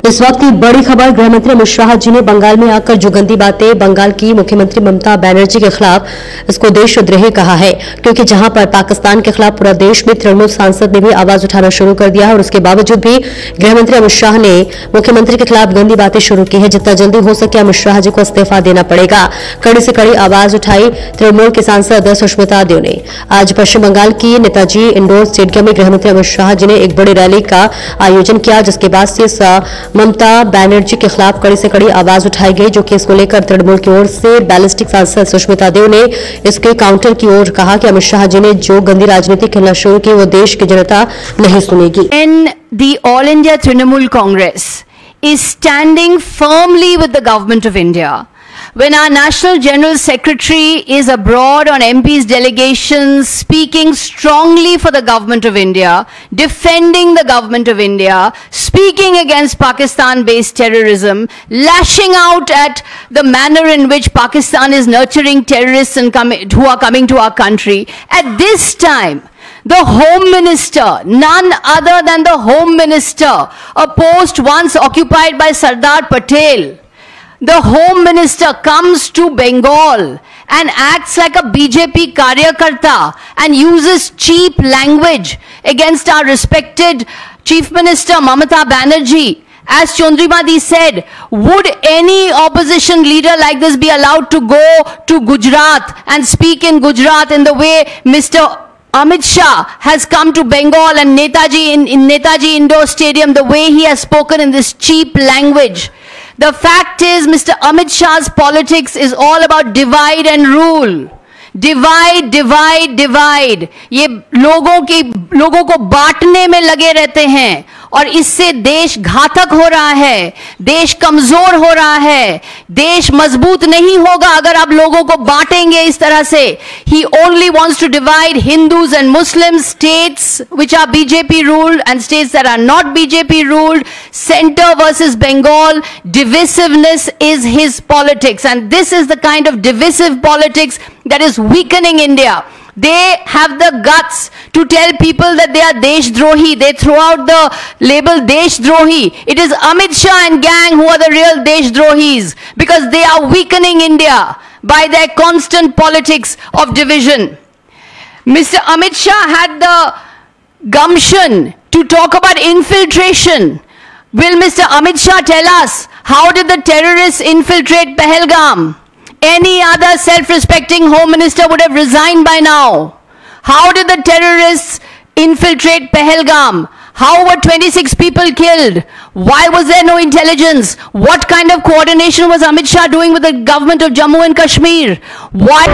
इस वक्त की बड़ी खबर, गृहमंत्री अमित शाह जी ने बंगाल में आकर जो गंदी बातें बंगाल की मुख्यमंत्री ममता बनर्जी के खिलाफ, इसको देशद्रोही कहा है। क्योंकि जहां पर पाकिस्तान के खिलाफ पूरा देश में तृणमूल सांसद ने भी आवाज उठाना शुरू कर दिया है और उसके बावजूद भी गृहमंत्री अमित शाह ने मुख्यमंत्री के खिलाफ गंदी बातें शुरू की है। जितना जल्दी हो सके अमित शाह जी को इस्तीफा देना पड़ेगा। कड़ी से कड़ी आवाज उठाई तृणमूल की सांसद सुष्मिता देव ने। आज पश्चिम बंगाल की नेताजी इंडोर स्टेडियम में गृहमंत्री अमित शाह जी ने एक बड़ी रैली का आयोजन किया, जिसके बाद से ममता बनर्जी के खिलाफ कड़ी से कड़ी आवाज उठाई गई, जो कि इसको लेकर तृणमूल की ओर से बैलिस्टिक सांसद सुष्मिता देव ने इसके काउंटर की ओर कहा कि अमित शाह जी ने जो गंदी राजनीति खेलना शुरू की वो देश की जनता नहीं सुनेगी। The All India Trinamool Congress is standing firmly with the government of India. When our National General Secretary is abroad on MP's delegations, speaking strongly for the government of India, defending the government of India, speaking against Pakistan-based terrorism, lashing out at the manner in which Pakistan is nurturing terrorists and who are coming to our country, at this time, the Home Minister, none other than the Home Minister, a post once occupied by Sardar Patel, the Home Minister comes to Bengal and acts like a BJP karyakarta and uses cheap language against our respected Chief Minister Mamata Banerjee. As Chandrimadi said, would any opposition leader like this be allowed to go to Gujarat and speak in Gujarat in the way Mr. Amit Shah has come to Bengal and Netaji in Netaji Indoor Stadium, the way he has spoken in this cheap language? The fact is, Mr. Amit Shah's politics is all about divide and rule. Divide, divide, divide. ये लोगों को बांटने में लगे रहते हैं और इससे देश घातक हो रहा है, देश कमजोर हो रहा है, देश मजबूत नहीं होगा अगर आप लोगों को बांटेंगे इस तरह से। He only wants to divide Hindus and Muslims, states which are BJP ruled and states that are not BJP ruled, center versus Bengal. Divisiveness is his politics, and this is the kind of divisive politics that is weakening India. They have the guts to tell people that they are Deshdrohi. They throw out the label Deshdrohi. It is Amit Shah and gang who are the real Deshdrohis, because they are weakening India by their constant politics of division. Mr. Amit Shah had the gumption to talk about infiltration. Will Mr. Amit Shah tell us how did the terrorists infiltrate Pahalgam? Any other self-respecting Home Minister would have resigned by now. How did the terrorists infiltrate Pahalgam? How were 26 people killed? Why was there no intelligence? What kind of coordination was Amit Shah doing with the government of Jammu and Kashmir? Why?